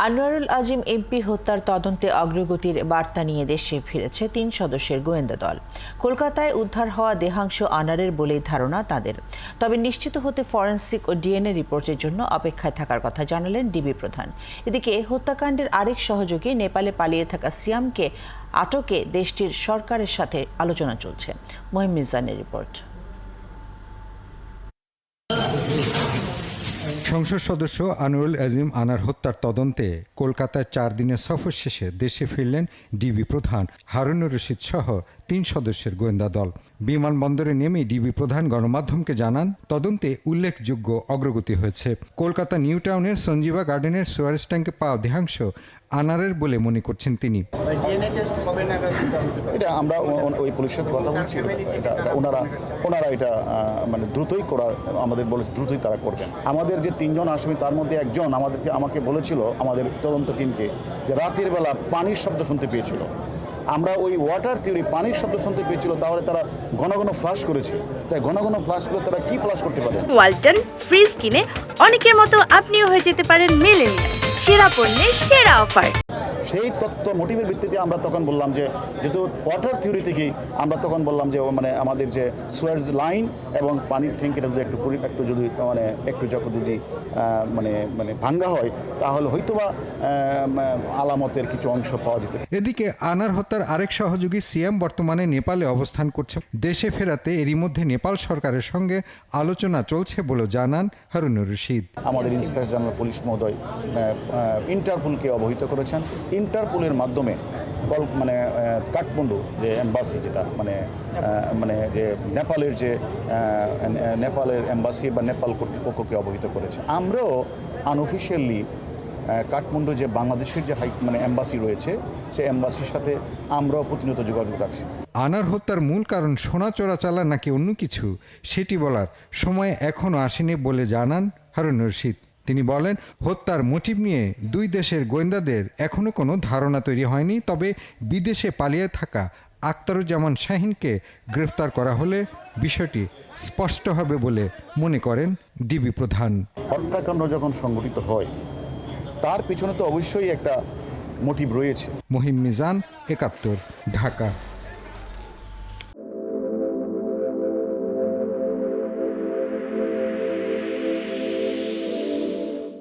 Anwarul Azim MP হত্যার তদন্তে অগ্রগতির বার্তা নিয়ে দেশে ফিরেছে ৩ সদস্যের গোয়েন্দা দল। কলকাতায় উদ্ধার হওয়া দেহাংশ আনারের বলেই ধারণা তাদের। তবে নিশ্চিত হতে ফরেনসিক ও ডিএনএ রিপোর্টের জন্য অপেক্ষায় থাকার কথা জানালেন ডিবি প্রধান। এদিকে হত্যাকাণ্ডের আরেক সহযোগী নেপালে পালিয়ে থাকা সিয়ামকে আটকে দেশটির সরকারের সাথে আলোচনা চলছে। মহিম মিজানের রিপোর্ট। সংসদ সদস্য আনোয়ারুল আজিম আনার হত্যার তদন্তে কলকাতায় 4 দিনের সফর শেষে দেশে ফিরলেন ডিবি প্রধান হারুনুর রশিদ সহ 3 সদস্যের গোয়েন্দা দল। বিমানবন্দরে নেমে ডিবি প্রধান গণমাধ্যমকে জানান, তদন্তে উল্লেখযোগ্য অগ্রগতি হয়েছে। কলকাতা নিউ টাউনের সঞ্জীবা গার্ডেনের সোয়ারেজ ট্যাঙ্কে পাওয়া দেহাংশ আনারের বলে মনে করছেন তিনি। এটা আমরা ওই পুলিশের সাথে কথা বলছি, ওনারা এটা মানে দ্রুতই করার আমাদের বলে দ্রুতই তারা করবেন। আমাদের যে 3 জন আসামি তার মধ্যে একজন আমাকে বলেছিল আমাদের তদন্ত টিমকে যে রাতের বেলা পানির শব্দ শুনতে পেয়েছিল। আমরা ওই ওয়াটার থিওরি পানির শব্দ শুনতে পেয়েছিল, তাহলে তারা ঘন ঘন ফ্লাশ করেছে। তাই ঘন ঘন ফ্লাশ করে তারা কি ফ্লাশ করতে পারে? ওয়ালটন ফ্রিজ কিনে অনেকের মতো আপনিও হয়ে যেতে পারেন মিলেনিয়াল। সেরা পণ্যের সেরা অফার। সেই তত্ত্ব মোটিভের ভিত্তিতে আমরা তখন বললাম যে যেহেতু ওয়াটার থিওরি থেকেই আমরা তখন বললাম যে মানে আমাদের যে সুয়ারেজ লাইন এবং পানির ট্যাঙ্কিটা যদি একটু যদি যখন যদি মানে ভাঙ্গা হয় তাহলে হয়তোবা আলামতের কিছু অংশ পাওয়া যেত। এদিকে আনার হত্যার আরেক সহযোগী সিয়াম বর্তমানে নেপালে অবস্থান করছে। দেশে ফেরাতে এরই মধ্যে নেপাল সরকারের সঙ্গে আলোচনা চলছে বলে জানান হারুনুর রশিদ। আমাদের ইন্সপেক্টর জেনারেল পুলিশ মহোদয় ইন্টারপোলকে অবহিত করেছেন। ইন্টারপোলের মাধ্যমে মানে কাঠমান্ডু যে এম্বাসি, যেটা মানে যে নেপালের এম্বাসি বা নেপাল কর্তৃপক্ষকে অবহিত করেছে। আমরাও আনঅফিশিয়ালি কাঠমান্ডু যে বাংলাদেশের যে এম্বাসি রয়েছে সেই এম্বাসির সাথে আমরাও প্রতিনিয়ত যোগাযোগ রাখছি। আনার হত্যার মূল কারণ সোনা চোরাচালান নাকি অন্য কিছু, সেটি বলার সময় এখনও আসেনি বলে জানান হারুনুর রশিদ। তিনি বলেন, হত্যার মোটিভ নিয়ে 2 দেশের গোয়েন্দাদের এখনও কোনো ধারণা তৈরি হয়নি। তবে বিদেশে পালিয়ে থাকা আখতারুজ্জামান শাহিনকে গ্রেফতার করা হলে বিষয়টি স্পষ্ট হবে বলে মনে করেন ডিবি প্রধান। হত্যাকাণ্ড যখন সংঘটিত হয় তার পিছনে তো অবশ্যই একটা মোটিভ রয়েছে। মহিম মিজান, 71, ঢাকা।